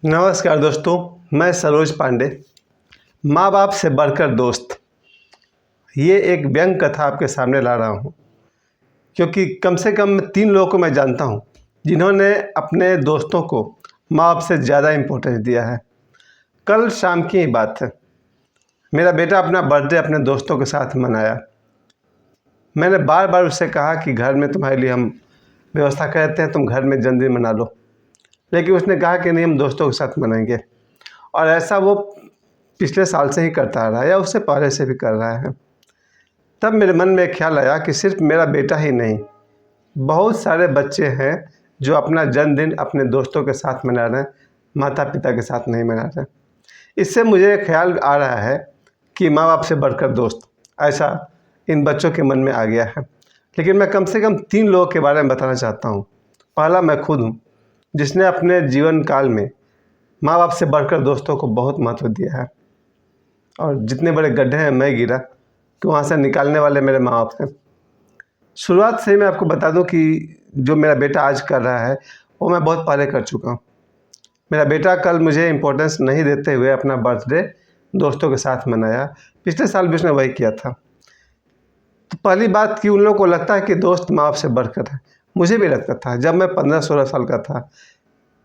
नमस्कार दोस्तों, मैं सरोज पांडे। माँ बाप से बढ़कर दोस्त, ये एक व्यंग कथा आपके सामने ला रहा हूँ, क्योंकि कम से कम 3 लोगों को मैं जानता हूँ जिन्होंने अपने दोस्तों को माँ बाप से ज़्यादा इम्पोर्टेंस दिया है। कल शाम की ही बात है, मेरा बेटा अपना बर्थडे अपने दोस्तों के साथ मनाया। मैंने बार बार उससे कहा कि घर में तुम्हारे लिए हम व्यवस्था कर देते हैं, तुम घर में जन्मदिन मना लो, लेकिन उसने कहा कि नहीं, हम दोस्तों के साथ मनाएंगे। और ऐसा वो पिछले साल से ही करता आ रहा है, या उससे पहले से भी कर रहा है। तब मेरे मन में एक ख्याल आया कि सिर्फ मेरा बेटा ही नहीं, बहुत सारे बच्चे हैं जो अपना जन्मदिन अपने दोस्तों के साथ मना रहे हैं, माता पिता के साथ नहीं मना रहे हैं। इससे मुझे ख्याल आ रहा है कि माँ बाप से बढ़कर दोस्त, ऐसा इन बच्चों के मन में आ गया है। लेकिन मैं कम से कम 3 लोगों के बारे में बताना चाहता हूँ। पहला मैं खुद हूँ, जिसने अपने जीवन काल में माँ बाप से बढ़कर दोस्तों को बहुत महत्व दिया है। और जितने बड़े गड्ढे हैं मैं गिरा कि वहाँ से निकालने वाले मेरे माँ बाप हैं। शुरुआत से ही मैं आपको बता दूं कि जो मेरा बेटा आज कर रहा है वो मैं बहुत पहले कर चुका हूँ। मेरा बेटा कल मुझे इम्पोर्टेंस नहीं देते हुए अपना बर्थडे दोस्तों के साथ मनाया। पिछले साल भी उसने वही किया था। तो पहली बात कि उन लोगों को लगता है कि दोस्त माँ बाप से बढ़कर है। मुझे भी लगता था, जब मैं 15-16 साल का था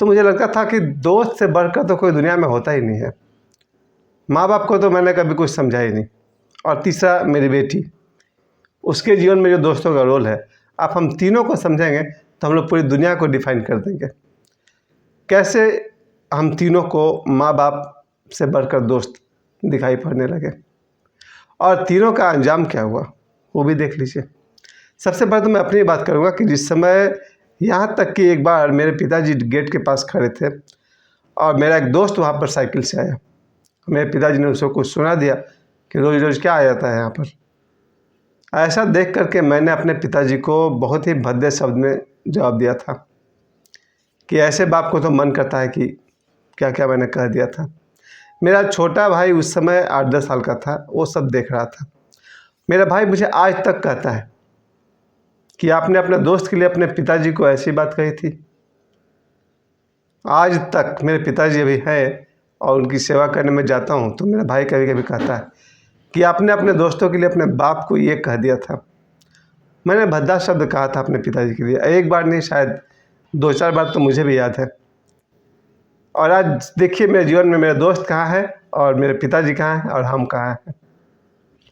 तो मुझे लगता था कि दोस्त से बढ़कर तो कोई दुनिया में होता ही नहीं है। माँ बाप को तो मैंने कभी कुछ समझा ही नहीं। और तीसरा मेरी बेटी, उसके जीवन में जो दोस्तों का रोल है, आप हम तीनों को समझेंगे तो हम लोग पूरी दुनिया को डिफाइन कर देंगे। कैसे हम तीनों को माँ बाप से बढ़कर दोस्त दिखाई पड़ने लगे और तीनों का अंजाम क्या हुआ वो भी देख लीजिए। सबसे पहले तो मैं अपनी बात करूँगा कि जिस समय, यहाँ तक कि एक बार मेरे पिताजी गेट के पास खड़े थे और मेरा एक दोस्त वहाँ पर साइकिल से आया। मेरे पिताजी ने उसको कुछ सुना दिया कि रोज़ रोज़ क्या आ जाता है यहाँ पर। ऐसा देख करके मैंने अपने पिताजी को बहुत ही भद्दे शब्द में जवाब दिया था कि ऐसे बाप को तो मन करता है कि क्या क्या मैंने कह दिया था। मेरा छोटा भाई उस समय 8-10 साल का था, वो सब देख रहा था। मेरा भाई मुझे आज तक कहता है कि आपने अपने दोस्त के लिए अपने पिताजी को ऐसी बात कही थी। आज तक मेरे पिताजी अभी हैं और उनकी सेवा करने में जाता हूँ तो मेरा भाई कभी कभी कहता है कि आपने अपने दोस्तों के लिए अपने बाप को ये कह दिया था। मैंने भद्दा शब्द कहा था अपने पिताजी के लिए, एक बार नहीं, शायद 2-4 बार तो मुझे भी याद है। और आज देखिए मेरे जीवन में मेरे दोस्त कहाँ है और मेरे पिताजी कहाँ हैं और हम कहाँ हैं।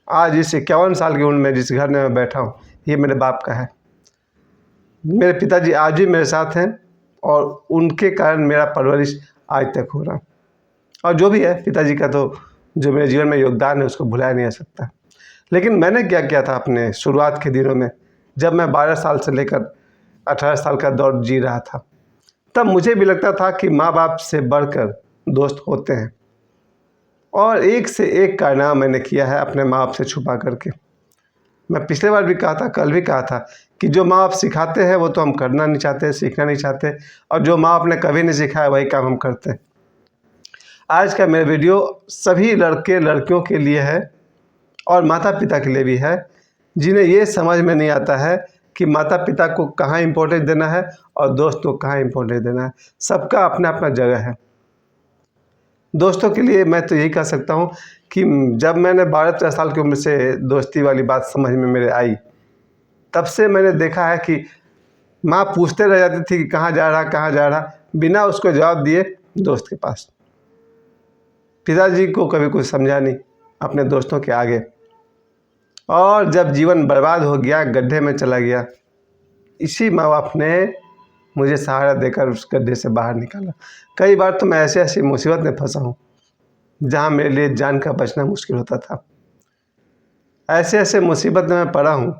आज इस 51 साल की उम्र में जिस घर में मैं बैठा हूँ, ये मेरे बाप का है। मेरे पिताजी आज भी मेरे साथ हैं और उनके कारण मेरा परवरिश आज तक हो रहा। और जो भी है, पिताजी का तो जो मेरे जीवन में योगदान है उसको भुलाया नहीं जा सकता। लेकिन मैंने क्या किया था अपने शुरुआत के दिनों में, जब मैं 12 साल से लेकर 18 साल का दौर जी रहा था, तब मुझे भी लगता था कि माँ बाप से बढ़कर दोस्त होते हैं। और एक से एक कारनामा मैंने किया है अपने माँ बाप से छुपा करके। मैं पिछले बार भी कहा था, कल भी कहा था कि जो माँ बाप सिखाते हैं वो तो हम करना नहीं चाहते, सीखना नहीं चाहते, और जो माँ बाप ने कभी नहीं सिखाया वही काम हम करते हैं। आज का मेरा वीडियो सभी लड़के लड़कियों के लिए है और माता पिता के लिए भी है, जिन्हें ये समझ में नहीं आता है कि माता पिता को कहाँ इम्पोर्टेंस देना है और दोस्त को कहाँ इम्पोर्टेंस देना है। सबका अपना अपना जगह है। दोस्तों के लिए मैं तो यही कह सकता हूँ कि जब मैंने 12-13 साल की उम्र से दोस्ती वाली बात समझ में मेरे आई, तब से मैंने देखा है कि माँ पूछते रह जाती थी कि कहाँ जा रहा, बिना उसको जवाब दिए दोस्त के पास। पिताजी को कभी कुछ समझा नहीं अपने दोस्तों के आगे। और जब जीवन बर्बाद हो गया, गड्ढे में चला गया, इसी माँ बाप ने मुझे सहारा देकर उस गड्ढे से बाहर निकाला। कई बार तो मैं ऐसी ऐसी मुसीबत में फंसा हूँ जहाँ मेरे लिए जान का बचना मुश्किल होता था। ऐसे ऐसे मुसीबत में मैं पड़ा हूँ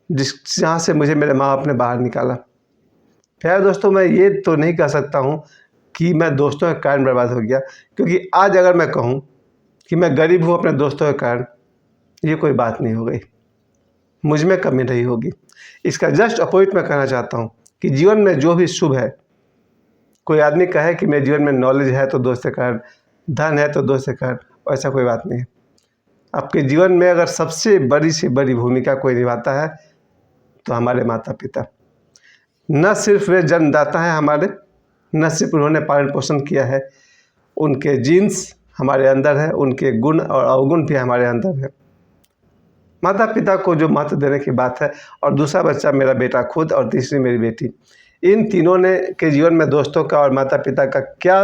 जहाँ से मुझे मेरे माँ बाप ने बाहर निकाला। प्यारे दोस्तों, मैं ये तो नहीं कह सकता हूँ कि मैं दोस्तों के कारण बर्बाद हो गया, क्योंकि आज अगर मैं कहूँ कि मैं गरीब हूँ अपने दोस्तों के कारण, ये कोई बात नहीं हो गई, मुझ में कमी नहीं होगी। इसका जस्ट अपोजिट मैं कहना चाहता हूँ कि जीवन में जो भी शुभ है, कोई आदमी कहे कि मेरे जीवन में नॉलेज है तो दोस्त के कारण, धन है तो दोस्त के कारण, ऐसा कोई बात नहीं है। आपके जीवन में अगर सबसे बड़ी से बड़ी भूमिका कोई निभाता है तो हमारे माता पिता। न सिर्फ वे जन्मदाता हैं हमारे, न सिर्फ उन्होंने पालन पोषण किया है, उनके जीन्स हमारे अंदर है, उनके गुण और अवगुण भी हमारे अंदर है। माता पिता को जो महत्व देने की बात है, और दूसरा बच्चा मेरा बेटा खुद और तीसरी मेरी बेटी, इन तीनों ने के जीवन में दोस्तों का और माता पिता का क्या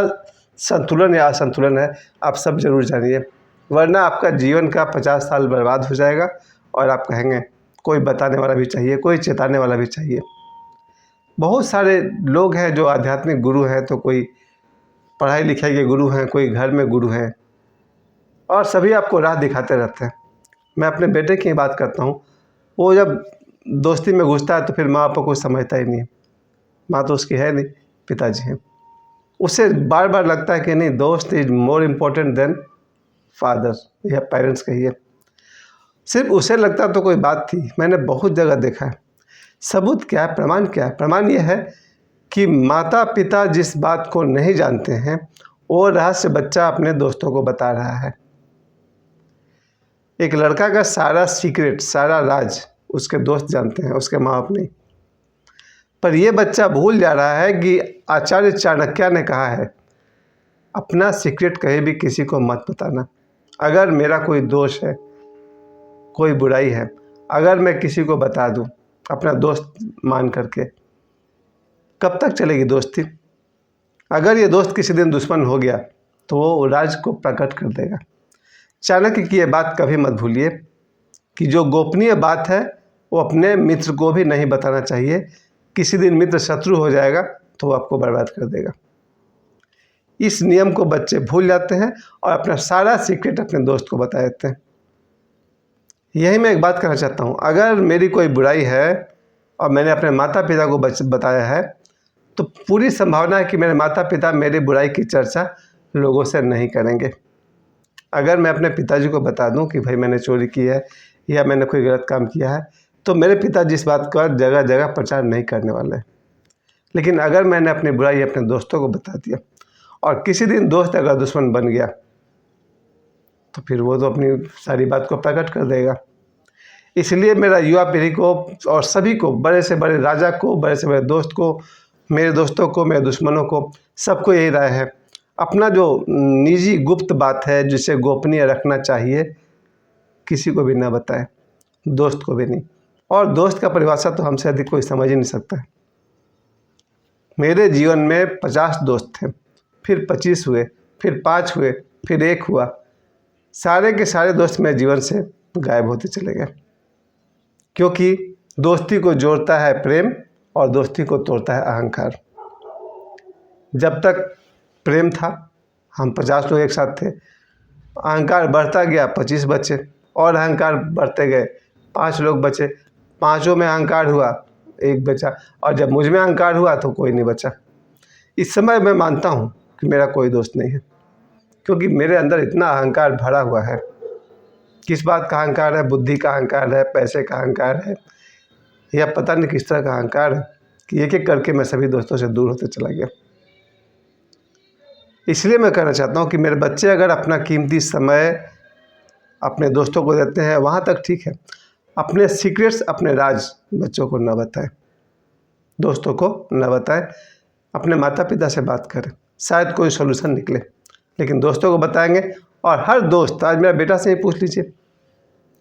संतुलन या असंतुलन है, आप सब जरूर जानिए, वरना आपका जीवन का 50 साल बर्बाद हो जाएगा और आप कहेंगे कोई बताने वाला भी चाहिए, कोई चेताने वाला भी चाहिए। बहुत सारे लोग हैं जो आध्यात्मिक गुरु हैं, तो कोई पढ़ाई लिखाई के गुरु हैं, कोई घर में गुरु हैं, और सभी आपको राह दिखाते रहते हैं। मैं अपने बेटे की बात करता हूँ, वो जब दोस्ती में घुसता है तो फिर माँ बाप को कुछ समझता ही नहीं है। माँ तो उसकी है नहीं, पिताजी हैं। उसे बार बार लगता है कि नहीं, दोस्त is more important then father या पेरेंट्स कहिए। सिर्फ उसे लगता तो कोई बात थी, मैंने बहुत जगह देखा है। सबूत क्या है, प्रमाण क्या है? प्रमाण यह है कि माता पिता जिस बात को नहीं जानते हैं वो रहस्य बच्चा अपने दोस्तों को बता रहा है। एक लड़का का सारा सीक्रेट, सारा राज उसके दोस्त जानते हैं, उसके माँ बाप नहीं। पर यह बच्चा भूल जा रहा है कि आचार्य चाणक्य ने कहा है, अपना सीक्रेट कहीं भी किसी को मत बताना। अगर मेरा कोई दोष है, कोई बुराई है, अगर मैं किसी को बता दूं अपना दोस्त मान करके, कब तक चलेगी दोस्ती? अगर ये दोस्त किसी दिन दुश्मन हो गया तो वो राज को प्रकट कर देगा। चाणक्य की ये बात कभी मत भूलिए कि जो गोपनीय बात है वो अपने मित्र को भी नहीं बताना चाहिए। किसी दिन मित्र शत्रु हो जाएगा तो वो आपको बर्बाद कर देगा। इस नियम को बच्चे भूल जाते हैं और अपना सारा सीक्रेट अपने दोस्त को बता देते हैं। यही मैं एक बात कहना चाहता हूँ, अगर मेरी कोई बुराई है और मैंने अपने माता पिता को बताया है तो पूरी संभावना है कि मेरे माता पिता मेरी बुराई की चर्चा लोगों से नहीं करेंगे। अगर मैं अपने पिताजी को बता दूं कि भाई मैंने चोरी की है या मैंने कोई गलत काम किया है, तो मेरे पिताजी इस बात का जगह जगह प्रचार नहीं करने वाले हैं। लेकिन अगर मैंने अपनी बुराई अपने दोस्तों को बता दिया और किसी दिन दोस्त अगर दुश्मन बन गया तो फिर वो तो अपनी सारी बात को प्रकट कर देगा। इसलिए मेरा युवा पीढ़ी को और सभी को, बड़े से बड़े राजा को, बड़े से बड़े दोस्त को, मेरे दोस्तों को, मेरे दुश्मनों को, सबको यही राय है, अपना जो निजी गुप्त बात है जिसे गोपनीय रखना चाहिए, किसी को भी ना बताएं, दोस्त को भी नहीं। और दोस्त का परिभाषा तो हमसे अधिक कोई समझ ही नहीं सकता है। मेरे जीवन में 50 दोस्त थे, फिर 25 हुए, फिर 5 हुए, फिर 1 हुआ। सारे के सारे दोस्त मेरे जीवन से गायब होते चले गए, क्योंकि दोस्ती को जोड़ता है प्रेम और दोस्ती को तोड़ता है अहंकार। जब तक प्रेम था हम 50 लोग एक साथ थे, अहंकार बढ़ता गया, 25 बचे, और अहंकार बढ़ते गए, 5 लोग बचे, 5 में अहंकार हुआ, 1 बचा, और जब मुझ में अहंकार हुआ तो कोई नहीं बचा। इस समय मैं मानता हूँ कि मेरा कोई दोस्त नहीं है, क्योंकि मेरे अंदर इतना अहंकार भरा हुआ है। किस बात का अहंकार है? बुद्धि का अहंकार है, पैसे का अहंकार है, या पता नहीं किस तरह का अहंकार है कि एक एक करके मैं सभी दोस्तों से दूर होते चला गया। इसलिए मैं कहना चाहता हूँ कि मेरे बच्चे अगर अपना कीमती समय अपने दोस्तों को देते हैं वहाँ तक ठीक है, अपने सीक्रेट्स, अपने राज बच्चों को न बताएं, दोस्तों को न बताएं। अपने माता पिता से बात करें, शायद कोई सोल्यूशन निकले, लेकिन दोस्तों को बताएंगे। और हर दोस्त, आज मेरा बेटा से ही पूछ लीजिए,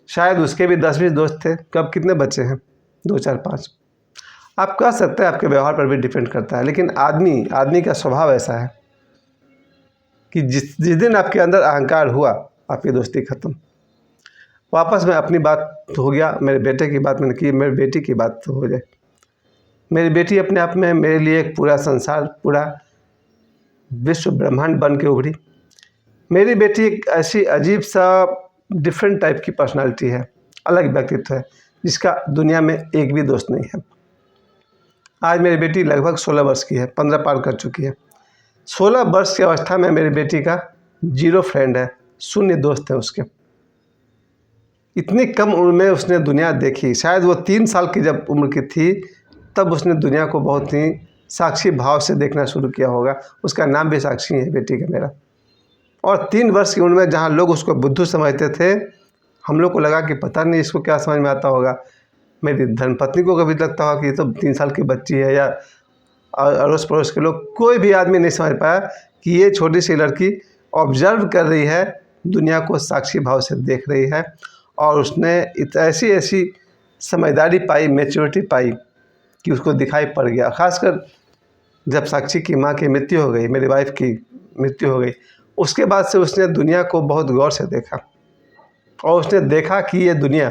शायद उसके भी 10-20 दोस्त थे, कब कितने बच्चे हैं? 2, 4, 5। आप कह सकते हैं, आपके व्यवहार पर भी डिपेंड करता है, लेकिन आदमी का स्वभाव ऐसा है कि जिस दिन आपके अंदर अहंकार हुआ, आपकी दोस्ती खत्म। वापस में अपनी बात हो गया, मेरे बेटे की बात मैंने की, मेरी बेटी की बात तो हो जाए। मेरी बेटी अपने आप में मेरे लिए एक पूरा संसार, पूरा विश्व ब्रह्मांड बन के उभरी। मेरी बेटी एक ऐसी अजीब सा डिफरेंट टाइप की पर्सनालिटी है, अलग व्यक्तित्व है, जिसका दुनिया में एक भी दोस्त नहीं है। आज मेरी बेटी लगभग 16 वर्ष की है, 15 पार कर चुकी है। 16 वर्ष की अवस्था में मेरी बेटी का 0 फ्रेंड है, 0 दोस्त है उसके। इतनी कम उम्र में उसने दुनिया देखी। शायद वो 3 साल की जब उम्र की थी तब उसने दुनिया को बहुत ही साक्षी भाव से देखना शुरू किया होगा। उसका नाम भी साक्षी है बेटी का मेरा। और 3 वर्ष की उम्र में जहाँ लोग उसको बुद्धू समझते थे, हम लोग को लगा कि पता नहीं इसको क्या समझ में आता होगा। मेरी धर्मपत्नी को कभी लगता होगा कि ये तो 3 साल की बच्ची है या और अड़ोस पड़ोस के लोग, कोई भी आदमी नहीं समझ पाया कि ये छोटी सी लड़की ऑब्जर्व कर रही है, दुनिया को साक्षी भाव से देख रही है। और उसने ऐसी ऐसी समझदारी पाई, मैच्योरिटी पाई कि उसको दिखाई पड़ गया। ख़ासकर जब साक्षी की माँ की मृत्यु हो गई, मेरी वाइफ की मृत्यु हो गई, उसके बाद से उसने दुनिया को बहुत गौर से देखा और उसने देखा कि ये दुनिया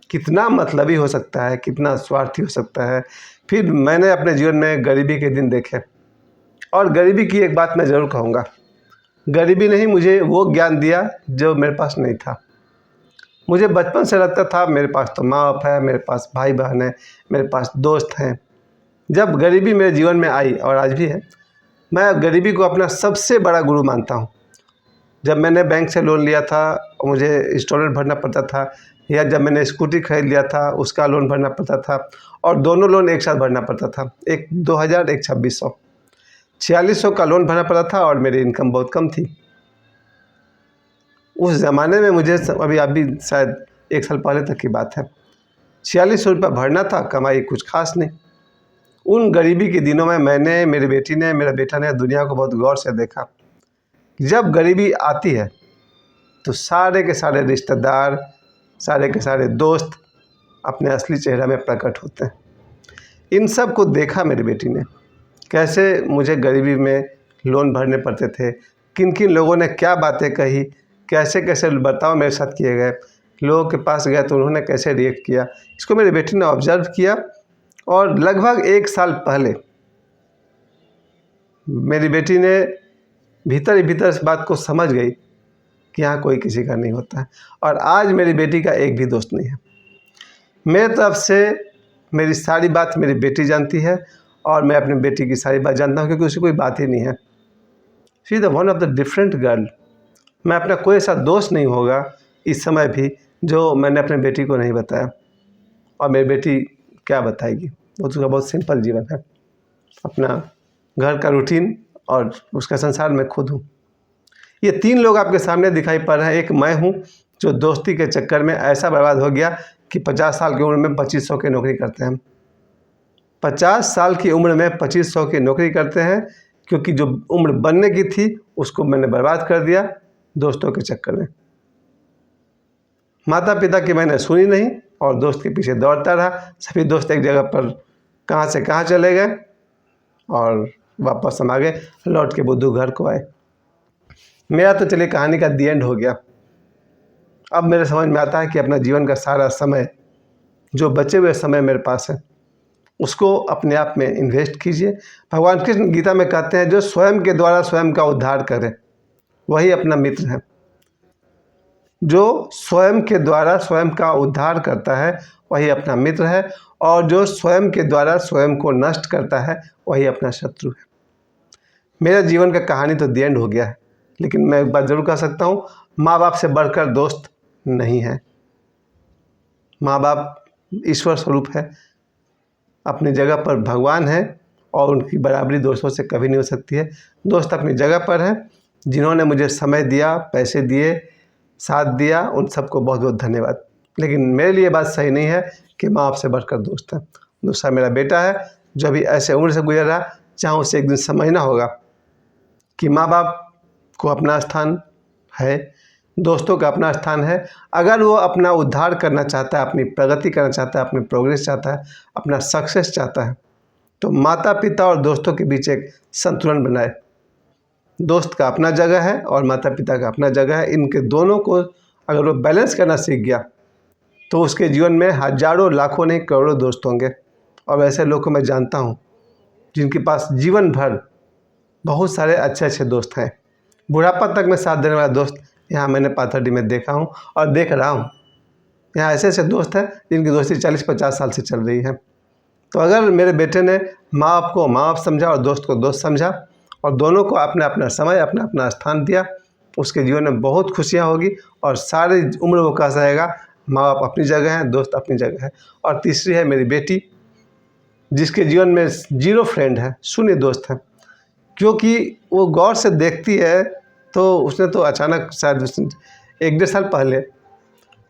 कितना मतलबी हो सकता है, कितना स्वार्थी हो सकता है। फिर मैंने अपने जीवन में गरीबी के दिन देखे, और गरीबी की एक बात मैं ज़रूर कहूँगा, गरीबी ने ही मुझे वो ज्ञान दिया जो मेरे पास नहीं था। मुझे बचपन से लगता था मेरे पास तो माँ बाप है, मेरे पास भाई बहन है, मेरे पास दोस्त हैं। जब गरीबी मेरे जीवन में आई, और आज भी है, मैं गरीबी को अपना सबसे बड़ा गुरु मानता हूँ। जब मैंने बैंक से लोन लिया था, मुझे इंस्टॉलमेंट भरना पड़ता था, या जब मैंने स्कूटी खरीद लिया था उसका लोन भरना पड़ता था, और दोनों लोन एक साथ भरना पड़ता था। एक 2000, एक 2600, 4600 का लोन भरना पड़ा था, और मेरी इनकम बहुत कम थी उस ज़माने में। मुझे अभी शायद 1 साल पहले तक की बात है, 4600 रुपये भरना था, कमाई कुछ खास नहीं। उन गरीबी के दिनों में मैंने, मेरी बेटी ने, मेरा बेटा ने दुनिया को बहुत गौर से देखा। जब गरीबी आती है तो सारे के सारे रिश्तेदार, सारे के सारे दोस्त अपने असली चेहरा में प्रकट होते हैं। इन सब को देखा मेरी बेटी ने, कैसे मुझे गरीबी में लोन भरने पड़ते थे, किन किन लोगों ने क्या बातें कही, कैसे कैसे बर्ताव मेरे साथ किए गए, लोगों के पास गए तो उन्होंने कैसे रिएक्ट किया। इसको मेरी बेटी ने ऑब्जर्व किया, और लगभग 1 साल पहले मेरी बेटी ने भीतर ही भीतर इस बात को समझ गई कि यहाँ कोई किसी का नहीं होता है। और आज मेरी बेटी का एक भी दोस्त नहीं है। मेरे तरफ से मेरी सारी बात मेरी बेटी जानती है, और मैं अपनी बेटी की सारी बात जानता हूँ, क्योंकि उसे कोई बात ही नहीं है। She is the one of the different girl. मैं अपना कोई ऐसा दोस्त नहीं होगा इस समय भी जो मैंने अपने बेटी को नहीं बताया, और मेरी बेटी क्या बताएगी। वो उसका बहुत सिंपल जीवन है, अपना घर का रूटीन, और उसका संसार मैं खुद हूँ। ये 3 लोग आपके सामने दिखाई पड़ रहे हैं। एक मैं हूँ जो दोस्ती के चक्कर में ऐसा बर्बाद हो गया कि 50 साल की उम्र में 2500 की नौकरी करते हैं। 50 साल की उम्र में 2500 की नौकरी करते हैं, क्योंकि जो उम्र बनने की थी उसको मैंने बर्बाद कर दिया दोस्तों के चक्कर में। माता पिता की मैंने सुनी नहीं, और दोस्त के पीछे दौड़ता रहा। सभी दोस्त एक जगह पर कहाँ से कहाँ चले गए, और वापस हम आ गए, लौट के बुद्धू घर को आए। मेरा तो चलिए कहानी का दी एंड हो गया। अब मेरे समझ में आता है कि अपना जीवन का सारा समय, जो बचे हुए समय मेरे पास है, उसको अपने आप में इन्वेस्ट कीजिए। भगवान कृष्ण गीता में कहते हैं, जो स्वयं के द्वारा स्वयं का उद्धार करे वही अपना मित्र है। जो स्वयं के द्वारा स्वयं का उद्धार करता है वही अपना मित्र है, और जो स्वयं के द्वारा स्वयं को नष्ट करता है वही अपना शत्रु है। मेरा जीवन का कहानी तो दी एंड हो गया है, लेकिन मैं एक बात ज़रूर कह सकता हूँ, माँ बाप से बढ़कर दोस्त नहीं है। माँ बाप ईश्वर स्वरूप है, अपनी जगह पर भगवान है, और उनकी बराबरी दोस्तों से कभी नहीं हो सकती है। दोस्त अपनी जगह पर है, जिन्होंने मुझे समय दिया, पैसे दिए, साथ दिया, उन सबको बहुत बहुत धन्यवाद। लेकिन मेरे लिए बात सही नहीं है कि माँ बाप से बढ़कर दोस्त है। दूसरा मेरा बेटा है, जो अभी ऐसे उम्र से गुजर रहा, चाहे उसे एक दिन समझना होगा कि माँ बाप को अपना स्थान है, दोस्तों का अपना स्थान है। अगर वो अपना उद्धार करना चाहता है, अपनी प्रगति करना चाहता है, अपनी प्रोग्रेस चाहता है, अपना सक्सेस चाहता है, तो माता पिता और दोस्तों के बीच एक संतुलन बनाए। दोस्त का अपना जगह है और माता पिता का अपना जगह है। इनके दोनों को अगर वो बैलेंस करना सीख गया तो उसके जीवन में हजारों, लाखों नहीं करोड़ों दोस्त होंगे। और ऐसे लोग को मैं जानता हूँ जिनके पास जीवन भर बहुत सारे अच्छे अच्छे दोस्त हैं। बुढ़ापा तक में साथ देने वाला दोस्त यहाँ मैंने पाथरडी में देखा हूँ और देख रहा हूँ। यहाँ ऐसे ऐसे दोस्त हैं जिनकी दोस्ती 40-50 साल से चल रही है। तो अगर मेरे बेटे ने माँ बाप को माँ बाप समझा और दोस्त को दोस्त समझा, और दोनों को अपना अपना समय, अपना अपना स्थान दिया, उसके जीवन में बहुत खुशियाँ होगी, और सारी उम्र वो कह रहेगा माँ बाप अपनी जगह है, दोस्त अपनी जगह है। और तीसरी है मेरी बेटी, जिसके जीवन में 0 फ्रेंड है, 0 दोस्त है, क्योंकि वो गौर से देखती है। तो उसने तो अचानक शायद 1-1.5 साल पहले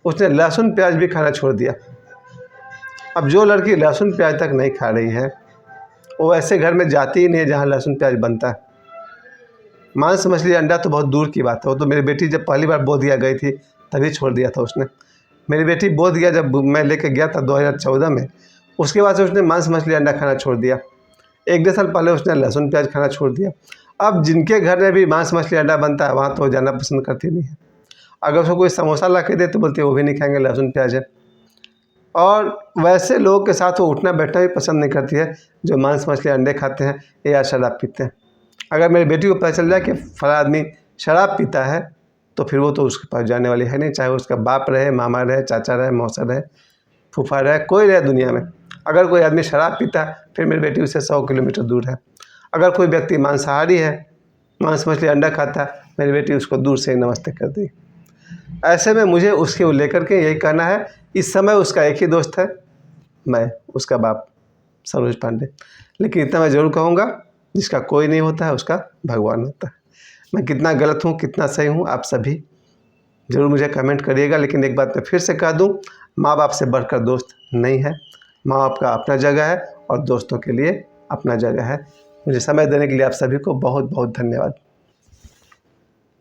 उसने लहसुन प्याज भी खाना छोड़ दिया। अब जो लड़की लहसुन प्याज तक नहीं खा रही है वो ऐसे घर में जाती ही नहीं है जहाँ लहसुन प्याज बनता है। मांस मछली अंडा तो बहुत दूर की बात है। वो तो मेरी बेटी जब पहली बार बोधगया गई थी तभी छोड़ दिया था उसने। मेरी बेटी बोधगया जब मैं लेके गया था 2014 में, उसके बाद से उसने मांस मछली अंडा खाना छोड़ दिया। 1-1.5 साल पहले उसने लहसुन प्याज खाना छोड़ दिया। अब जिनके घर में भी मांस मछली अंडा बनता है वहाँ तो जाना पसंद करती नहीं है। अगर उसको कोई समोसा ला के दे तो बोलती है वो भी नहीं खाएंगे, लहसुन प्याज है। और वैसे लोगों के साथ वो उठना बैठना भी पसंद नहीं करती है जो मांस मछली अंडे खाते हैं या शराब पीते हैं। अगर मेरी बेटी को पता चल जाए कि फला आदमी शराब पीता है तो फिर वो तो उसके पास जाने वाली है नहीं, चाहे उसका बाप रहे, मामा रहे, चाचा रहे, मौसा रहे, फूफा रहे, कोई रहे दुनिया में। अगर कोई आदमी शराब पीता है फिर मेरी बेटी उससे 100 किलोमीटर दूर है। अगर कोई व्यक्ति मांसाहारी है, मांस मछली अंडा खाता है, मेरी बेटी उसको दूर से ही नमस्ते कर दी। ऐसे में मुझे उसके लेकर के यही कहना है, इस समय उसका एक ही दोस्त है, मैं, उसका बाप सरोज पांडे। लेकिन इतना मैं ज़रूर कहूँगा, जिसका कोई नहीं होता है उसका भगवान होता है। मैं कितना गलत हूँ कितना सही हूँ आप सभी ज़रूर मुझे कमेंट करिएगा। लेकिन एक बात मैं फिर से कह दूँ, माँ बाप से बढ़कर दोस्त नहीं है। माँ बाप का अपना जगह है और दोस्तों के लिए अपना जगह है। मुझे समय देने के लिए आप सभी को बहुत बहुत धन्यवाद।